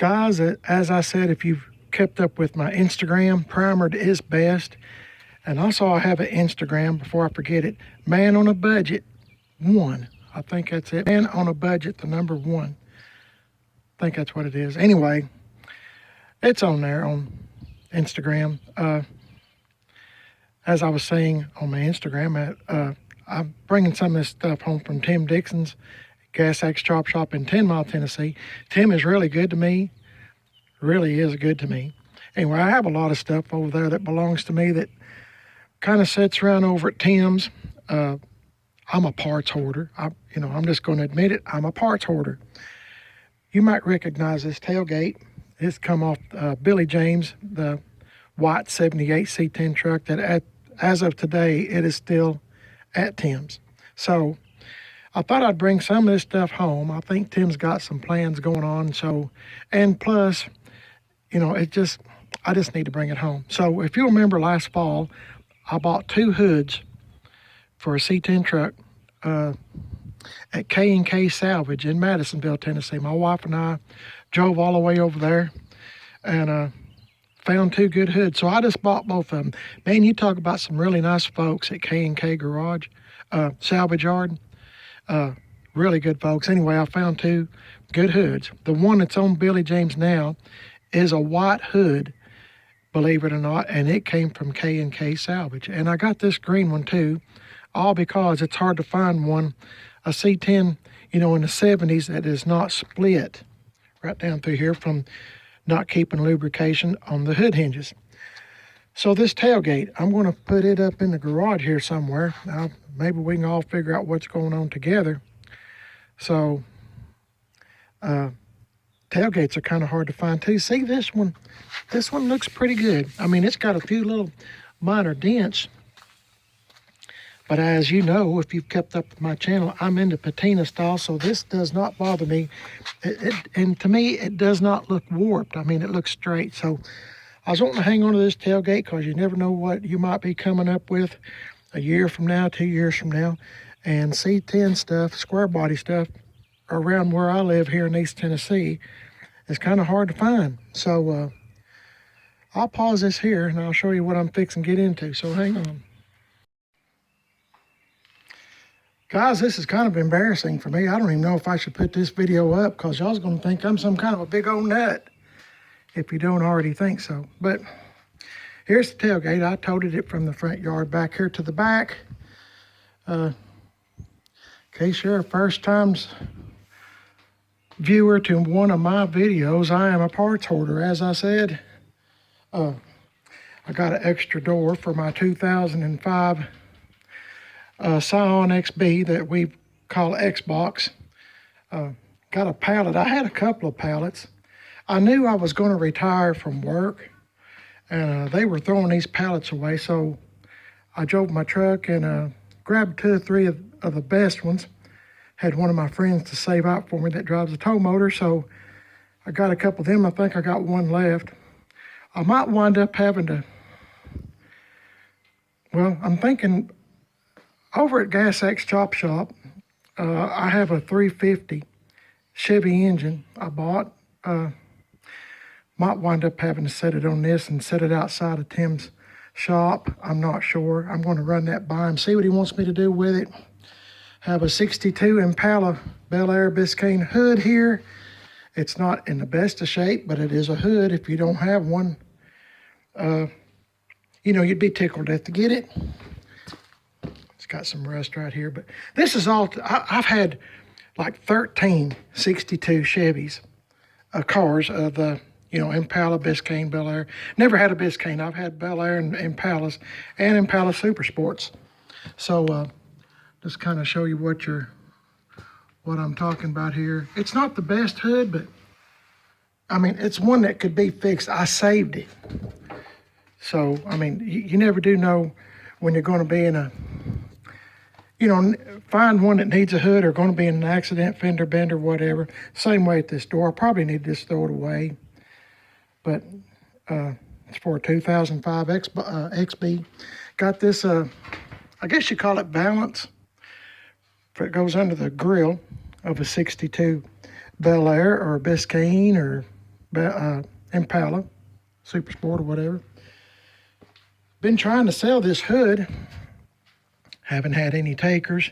Guys, as I said, if you've kept up with my Instagram, primered is best. And also I have an Instagram, before I forget it, Man on a Budget 1. I think that's it. Man on a Budget, the number 1. I think that's what it is. Anyway, it's on there on Instagram. As I was saying on my Instagram, I'm bringing some of this stuff home from Tim Dixon's Gas Axe Chop Shop in 10 Mile, Tennessee. Tim is really good to me. Really is good to me. Anyway, I have a lot of stuff over there that belongs to me that kind of sits around over at Tim's. I'm a parts hoarder. I'm just going to admit it. I'm a parts hoarder. You might recognize this tailgate. It's come off Billy James, the white 78 C10 truck that as of today, it is still at Tim's. So I thought I'd bring some of this stuff home. I think Tim's got some plans going on. So, and plus, I just need to bring it home. So if you remember last fall, I bought 2 hoods for a C10 truck at K&K Salvage in Madisonville, Tennessee. My wife and I drove all the way over there and found 2 good hoods. So I just bought both of them. Man, you talk about some really nice folks at K&K Garage, Salvage Yard. Really good folks. Anyway, I found 2 good hoods. The one that's on Billy James now is a white hood, believe it or not, and it came from K&K Salvage. And I got this green one too, all because it's hard to find one, a C10, in the 70s that is not split right down through here from not keeping lubrication on the hood hinges. So this tailgate, I'm going to put it up in the garage here somewhere. Now, maybe we can all figure out what's going on together. So, tailgates are kind of hard to find too. See this one? This one looks pretty good. I mean, it's got a few little minor dents. But as you know, if you've kept up with my channel, I'm into patina style, so this does not bother me. And to me, it does not look warped. I mean, it looks straight. So I was wanting to hang on to this tailgate because you never know what you might be coming up with a year from now, 2 years from now. And C10 stuff, square body stuff, around where I live here in East Tennessee is kind of hard to find. So I'll pause this here and I'll show you what I'm fixing to get into. So hang on. Guys, this is kind of embarrassing for me. I don't even know if I should put this video up because y'all's going to think I'm some kind of a big old nut if you don't already think so. But here's the tailgate. I toted it from the front yard back here to the back. In case you're a first time viewer to one of my videos, I am a parts hoarder. As I said, I got an extra door for my 2005 Scion XB that we call Xbox. Got a pallet. I had a couple of pallets. I knew I was going to retire from work, and they were throwing these pallets away, so I drove my truck and grabbed 2 or 3 of the best ones. Had one of my friends to save out for me that drives a tow motor, so I got a couple of them. I think I got 1 left. I might wind up having to, well, I'm thinking over at Gas Axe Chop Shop, I have a 350 Chevy engine I bought. Might wind up having to set it on this and set it outside of Tim's shop. I'm not sure. I'm going to run that by him, see what he wants me to do with it. Have a 62 Impala Bel Air Biscayne hood here. It's not in the best of shape, but it is a hood. If you don't have one, you'd be tickled to death to get it. It's got some rust right here, but this is all, I've had like 13 62 Chevys, cars of the, Impala, Biscayne, Bel Air. Never had a Biscayne. I've had Bel Air and Impalas and Impala Super Sports. So just kind of show you what I'm talking about here. It's not the best hood, but I mean, it's one that could be fixed. I saved it. So, I mean, you never do know when you're going to be in a, find one that needs a hood or going to be in an accident, fender bender, whatever. Same way at this door. I probably need to just throw it away. But it's for a 2005 XB. Got this, I guess you call it balance. It goes under the grill of a 62 Bel Air or Biscayne or Impala, Super Sport or whatever. Been trying to sell this hood. Haven't had any takers.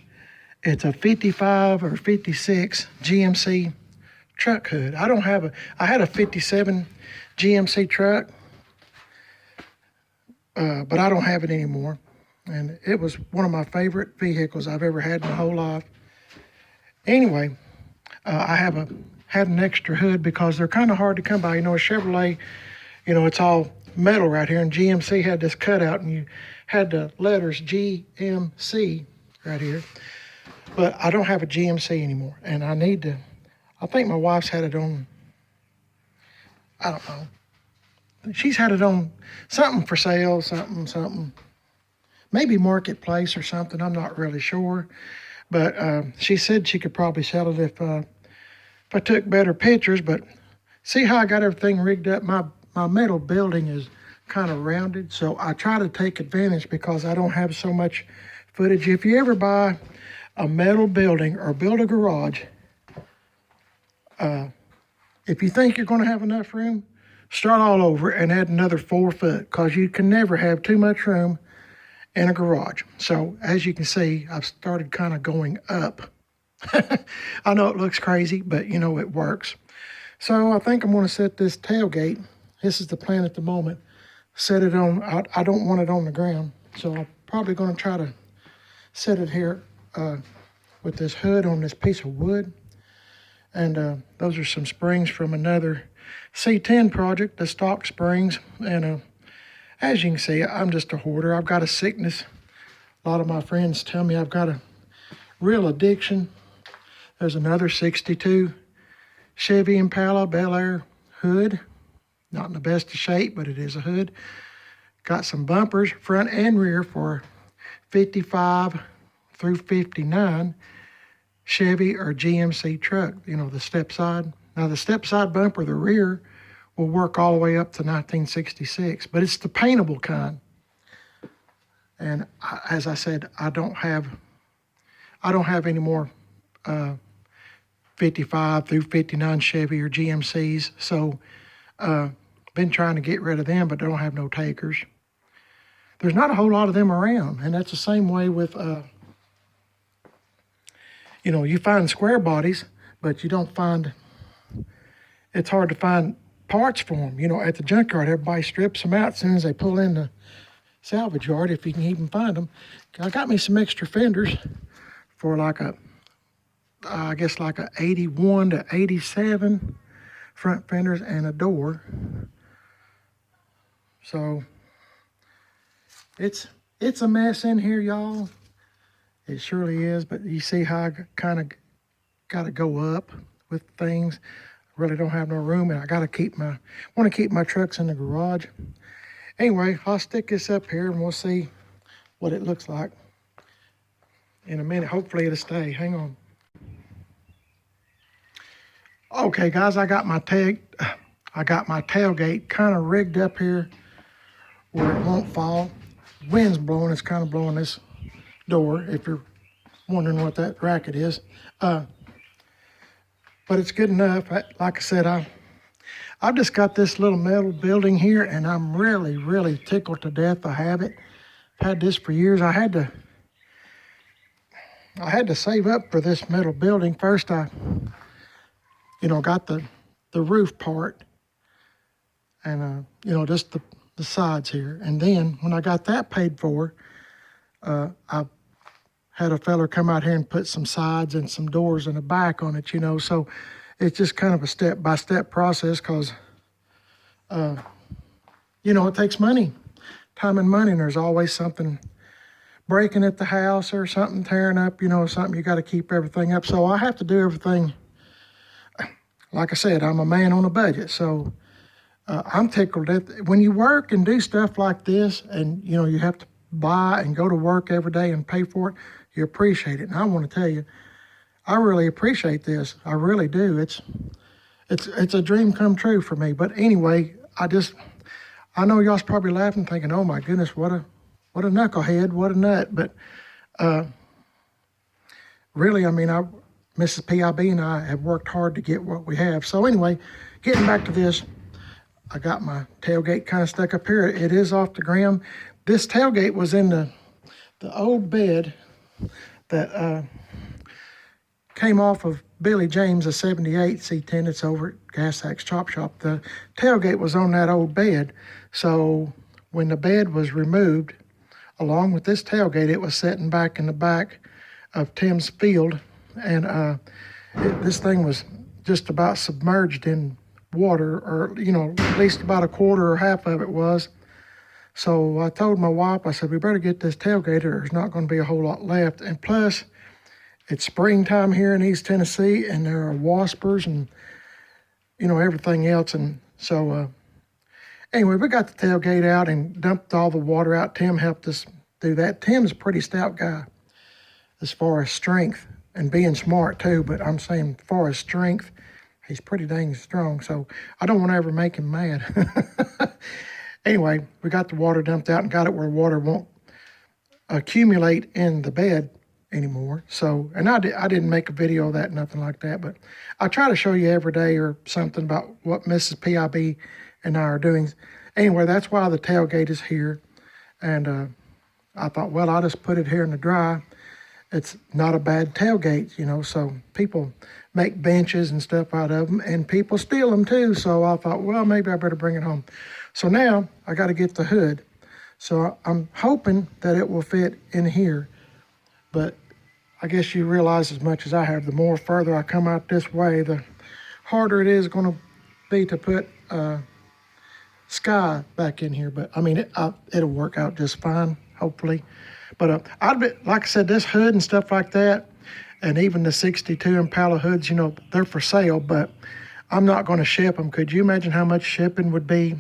It's a 55 or 56 GMC truck hood. I had a 57 GMC truck, but I don't have it anymore. And it was one of my favorite vehicles I've ever had in my whole life. Anyway, I had an extra hood because they're kind of hard to come by. You know, a Chevrolet, you know, it's all metal right here, and GMC had this cutout, and you had the letters GMC right here. But I don't have a GMC anymore, and I think my wife's had it on, I don't know. She's had it on something for sale, something. Maybe Marketplace or something, I'm not really sure. But she said she could probably sell it if I took better pictures. But see how I got everything rigged up? My metal building is kind of rounded, so I try to take advantage because I don't have so much footage. If you ever buy a metal building or build a garage, if you think you're going to have enough room, start all over and add another 4 foot, because you can never have too much room in a garage. So as you can see, I've started kind of going up. I know it looks crazy, but you know, it works. So I think I'm going to set this tailgate. This is the plan at the moment. Set it on, I don't want it on the ground. So I'm probably going to try to set it here with this hood on this piece of wood. And those are some springs from another C10 project, the stock springs. And as you can see, I'm just a hoarder. I've got a sickness. A lot of my friends tell me I've got a real addiction. There's another 62 Chevy Impala Bel Air hood. Not in the best of shape, but it is a hood. Got some bumpers, front and rear, for 55 through 59 Chevy or GMC truck. You know, the step side. Now, the step side bumper, the rear, will work all the way up to 1966, but it's the paintable kind. And as I said, I don't have any more 55 through 59 Chevy or GMCs. So, been trying to get rid of them, but don't have no takers. There's not a whole lot of them around, and that's the same way with, you know, you find square bodies, but you don't find, it's hard to find parts for them. You know, at the junkyard, everybody strips them out as soon as they pull in the salvage yard, if you can even find them. I got me some extra fenders for like I guess like a 81 to 87 front fenders and a door. So it's a mess in here, y'all. It surely is, but you see how I kind of got to go up with things. I really don't have no room, and I got to want to keep my trucks in the garage. Anyway, I'll stick this up here and we'll see what it looks like in a minute. Hopefully it'll stay. Hang on. Okay, guys, I got my tailgate kind of rigged up here where it won't fall. Wind's blowing. It's kind of blowing this door, if you're wondering what that racket is. But it's good enough. Like I said, I've just got this little metal building here, and I'm really, really tickled to death I have it. I've had this for years. I had to save up for this metal building. First, I got the roof part and, just the sides here. And then when I got that paid for, I had a fella come out here and put some sides and some doors in the back on it, so it's just kind of a step-by-step process because, it takes money, time and money, and there's always something breaking at the house or something tearing up, something you got to keep everything up. So I have to do everything. Like I said, I'm a man on a budget, so I'm tickled when you work and do stuff like this, and you have to buy and go to work every day and pay for it. You appreciate it, and I want to tell you, I really appreciate this. I really do. It's a dream come true for me. But anyway, I know y'all's probably laughing, thinking, "Oh my goodness, what a knucklehead, what a nut." But really, I mean, Mrs. PIB and I have worked hard to get what we have. So anyway, getting back to this, I got my tailgate kind of stuck up here. It is off the ground. This tailgate was in the old bed that came off of Billy James, a 78 C10. It's over at Gas Axe Chop Shop. The tailgate was on that old bed. So when the bed was removed, along with this tailgate, it was sitting back in the back of Tim's field. And this thing was just about submerged in water, or, you know, at least about a quarter or half of it was. So I told my wife, I said, we better get this tailgate or there's not going to be a whole lot left. And plus, it's springtime here in East Tennessee, and there are waspers and, you know, everything else. And so, anyway, we got the tailgate out and dumped all the water out. Tim helped us do that. Tim's a pretty stout guy as far as strength and being smart too, but I'm saying as far as strength, he's pretty dang strong. So I don't want to ever make him mad. Anyway, we got the water dumped out and got it where water won't accumulate in the bed anymore. So, and I didn't make a video of that, nothing like that, but I try to show you every day or something about what Mrs. PIB and I are doing. Anyway, that's why the tailgate is here. And I thought, well, I'll just put it here in the dry. It's not a bad tailgate, you know, so people make benches and stuff out of them, and people steal them too. So I thought, well, maybe I better bring it home. So now I got to get the hood. So I'm hoping that it will fit in here, but I guess you realize as much as I have, the more further I come out this way, the harder it is going to be to put Sky back in here. But I mean, it'll work out just fine, hopefully. But like I said, this hood and stuff like that, and even the 62 Impala hoods, you know, they're for sale, but I'm not going to ship them. Could you imagine how much shipping would be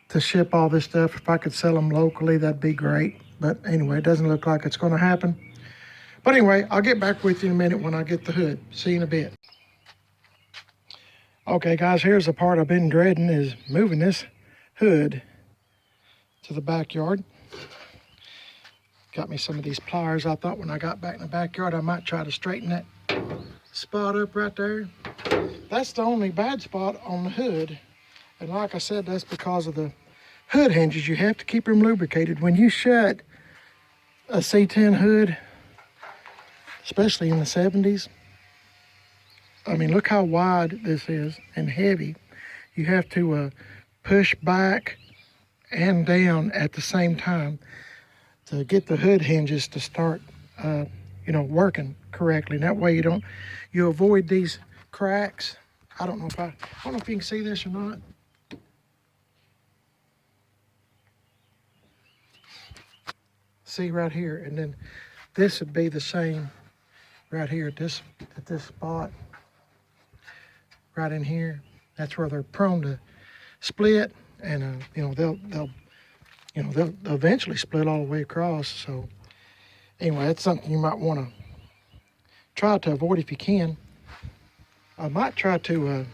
to ship all this stuff? If I could sell them locally, that'd be great. But anyway, it doesn't look like it's going to happen. But anyway, I'll get back with you in a minute when I get the hood. See you in a bit. Okay, guys, here's the part I've been dreading, is moving this hood to the backyard. Got me some of these pliers. I thought when I got back in the backyard, I might try to straighten that spot up right there. That's the only bad spot on the hood. And like I said, that's because of the hood hinges. You have to keep them lubricated. When you shut a C10 hood, especially in the 70s, I mean, look how wide this is and heavy. You have to push back and down at the same time to get the hood hinges to start, you know, working correctly. And that way you avoid these cracks. I don't know if you can see this or not. See right here, and then this would be the same right here at this spot, right in here. That's where they're prone to split, and you know, they'll eventually split all the way across. So anyway, that's something you might want to try to avoid if you can. I might try to,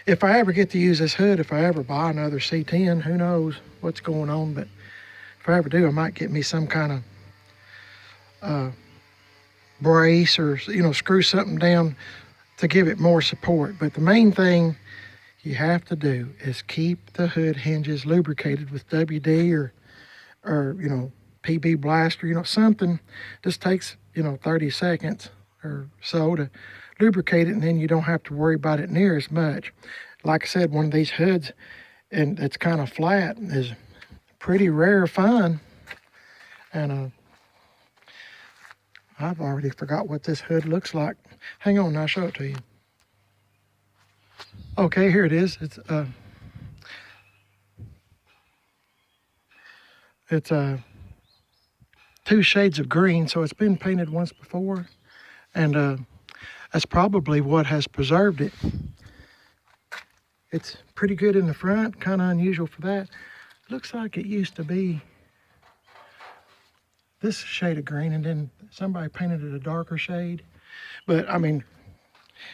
if I ever get to use this hood, if I ever buy another C10, who knows what's going on, but if I ever do, I might get me some kind of brace, or, you know, screw something down to give it more support. But the main thing you have to do is keep the hood hinges lubricated with WD or you know, PB Blaster, you know, something. Just takes, you know, 30 seconds or so to lubricate it, and then you don't have to worry about it near as much. Like I said, one of these hoods, and it's kind of flat, is pretty rare find. And I've already forgot what this hood looks like. Hang on, I'll show it to you. Okay, here it is. It's 2 shades of green, so it's been painted once before, and that's probably what has preserved it. It's pretty good in the front, kind of unusual for that. Looks like it used to be this shade of green, and then somebody painted it a darker shade. But I mean,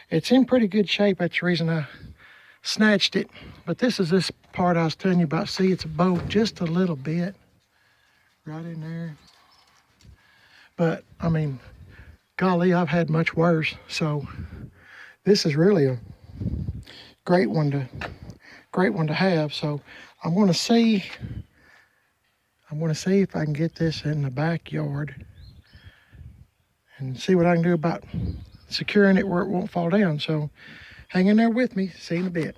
it's in pretty good shape. That's the reason I snatched it. But this is this part I was telling you about. See, it's bowed just a little bit right in there. But I mean, golly, I've had much worse. So this is really a great one to have. So I'm going to see if I can get this in the backyard and see what I can do about securing it where it won't fall down. So hang in there with me. See you in a bit.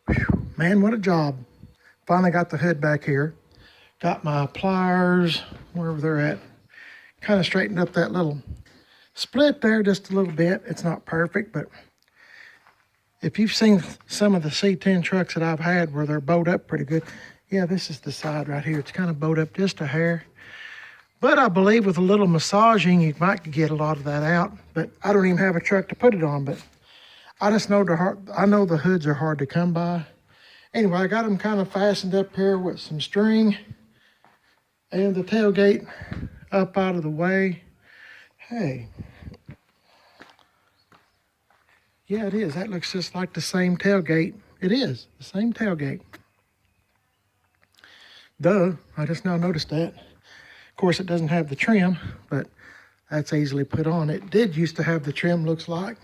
Whew, man, what a job. Finally got the hood back here. Got my pliers, wherever they're at. Kind of straightened up that little split there just a little bit. It's not perfect, but if you've seen some of the C10 trucks that I've had where they're bowed up pretty good, yeah, this is the side right here. It's kind of bowed up just a hair. But I believe with a little massaging, you might get a lot of that out. But I don't even have a truck to put it on. But I just know I know the hoods are hard to come by. Anyway, I got them kind of fastened up here with some string and the tailgate up out of the way. Hey. Yeah, it is. That looks just like the same tailgate. It is the same tailgate. Duh, I just now noticed that. Of course, it doesn't have the trim, but that's easily put on. It did used to have the trim, looks like.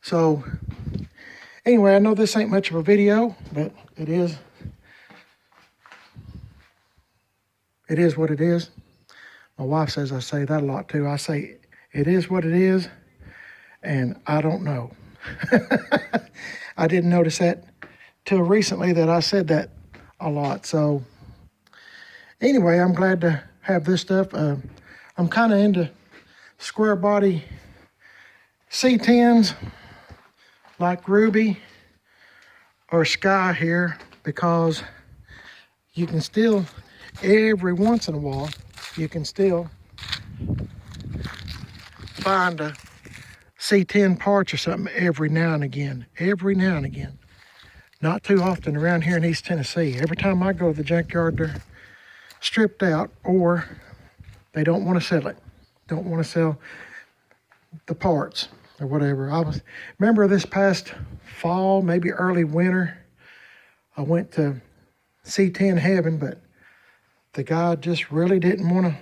So, anyway, I know this ain't much of a video, but it is. It is what it is. My wife says I say that a lot too. I say, it is what it is, and I don't know. I didn't notice that till recently that I said that a lot. So anyway, I'm glad to have this stuff. I'm kind of into square body C10s like Ruby or Sky here, because you can still, every once in a while, you can still find a C10 parts or something every now and again. Not too often around here in East Tennessee. Every time I go to the junkyard, they're stripped out, or they don't want to sell it. Don't want to sell the parts or whatever. Remember this past fall, maybe early winter, I went to C10 Heaven, but the guy just really didn't want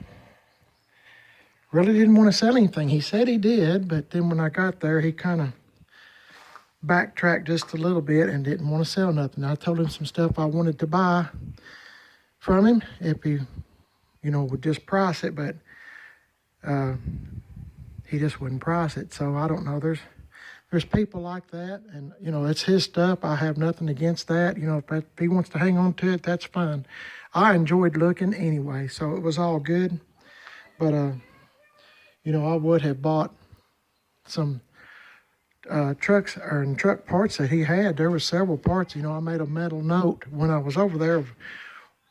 to sell anything. He said he did, but then when I got there, he kind of backtracked just a little bit and didn't want to sell nothing. I told him some stuff I wanted to buy from him if he, would just price it, but he just wouldn't price it. So I don't know. There's people like that, and it's his stuff. I have nothing against that. If he wants to hang on to it, that's fine. I enjoyed looking anyway, so it was all good. But I would have bought some truck parts that he had. There were several parts. I made a mental note when I was over there of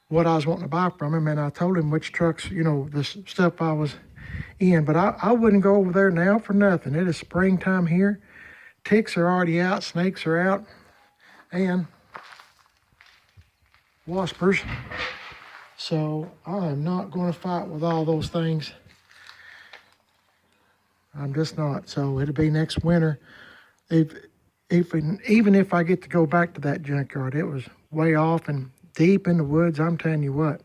what I was wanting to buy from him, and I told him which trucks, the stuff I was in. But I wouldn't go over there now for nothing. It is springtime here. Ticks are already out, snakes are out, and waspers. So I am not going to fight with all those things. I'm just not. So it'll be next winter. Even if I get to go back to that junkyard, it was way off and deep in the woods. I'm telling you what.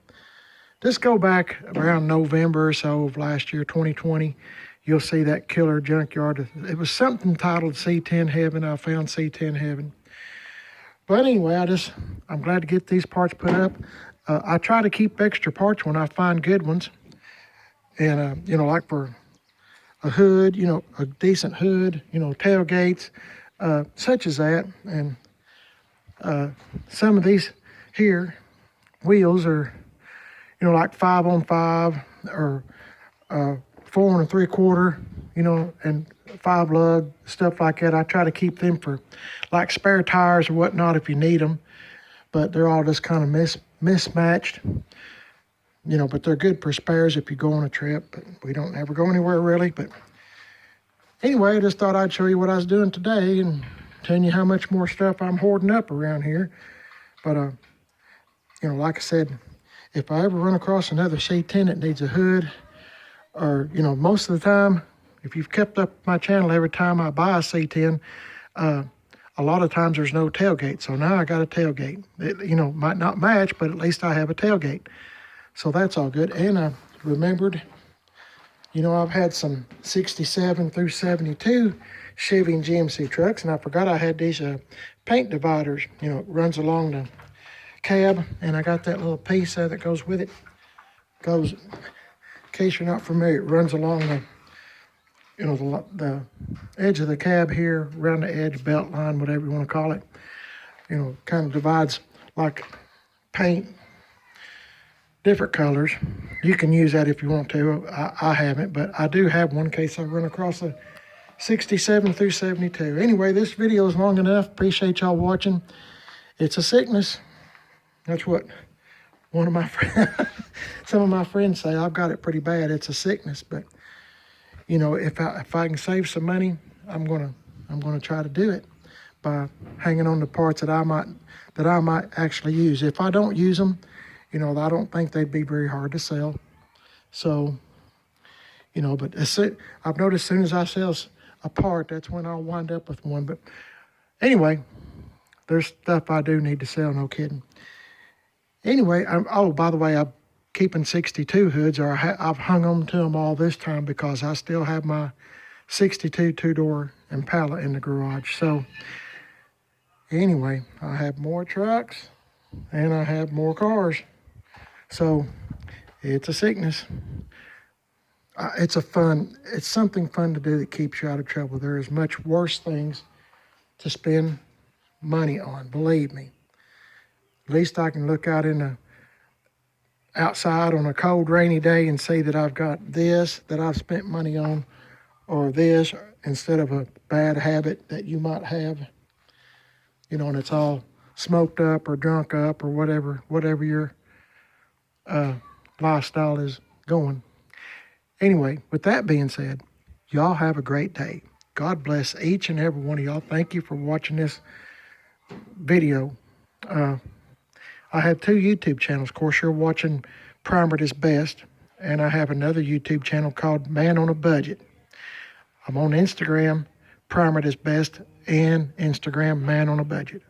Just go back around November or so of last year, 2020. You'll see that killer junkyard. It was something titled C10 Heaven. I found C10 Heaven. But anyway, I'm glad to get these parts put up. I try to keep extra parts when I find good ones. And, like for a hood, a decent hood, tailgates, such as that. And some of these here wheels are, like 5-on-5 or 4 3/4, and 5 lug, stuff like that. I try to keep them for like spare tires or whatnot if you need them, but they're all just kind of mismatched, but they're good for spares if you go on a trip, but we don't ever go anywhere really. But anyway, I just thought I'd show you what I was doing today and telling you how much more stuff I'm hoarding up around here. But, like I said, if I ever run across another C10 that needs a hood, or, most of the time, if you've kept up my channel, every time I buy a C10, a lot of times there's no tailgate. So now I got a tailgate. It, might not match, but at least I have a tailgate. So that's all good. And I remembered, you know, I've had some 67 through 72 Chevy and GMC trucks, and I forgot I had these paint dividers. You know, it runs along the cab, and I got that little piece that goes with it. Goes, in case you're not familiar, it runs along the, you know, the edge of the cab here, around the edge, belt line, whatever you want to call it. You know, kind of divides like paint, different colors. You can use that if you want to. I haven't, but I do have one in case I run across a 67 through 72. Anyway, this video is long enough. Appreciate y'all watching. It's a sickness. That's what one of my friends, some of my friends say. I've got it pretty bad. It's a sickness, but you know, if I can save some money, I'm gonna try to do it by hanging on the parts that I might actually use. If I don't use them, you know, I don't think they'd be very hard to sell. So, you know, but I've noticed as soon as I sell a part, that's when I'll wind up with one. But anyway, there's stuff I do need to sell, no kidding. Anyway, oh, by the way, I'm keeping 62 hoods, or I've hung on to them all this time because I still have my 62 two-door Impala in the garage. So anyway, I have more trucks and I have more cars. So it's a sickness. It's something fun to do that keeps you out of trouble. There is much worse things to spend money on, believe me. At least I can look out outside on a cold, rainy day and see that I've got this that I've spent money on, or this, instead of a bad habit that you might have, you know, and it's all smoked up or drunk up or whatever your lifestyle is going. Anyway, with that being said, y'all have a great day. God bless each and every one of y'all. Thank you for watching this video. I have 2 YouTube channels. Of course, you're watching Primer Is Best, and I have another YouTube channel called Man on a Budget. I'm on Instagram, Primer Is Best, and Instagram, Man on a Budget.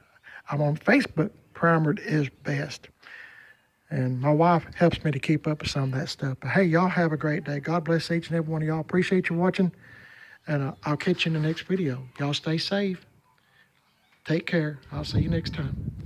I'm on Facebook, Primer Is Best. And my wife helps me to keep up with some of that stuff. But hey, y'all have a great day. God bless each and every one of y'all. Appreciate you watching, and I'll catch you in the next video. Y'all stay safe. Take care. I'll see you next time.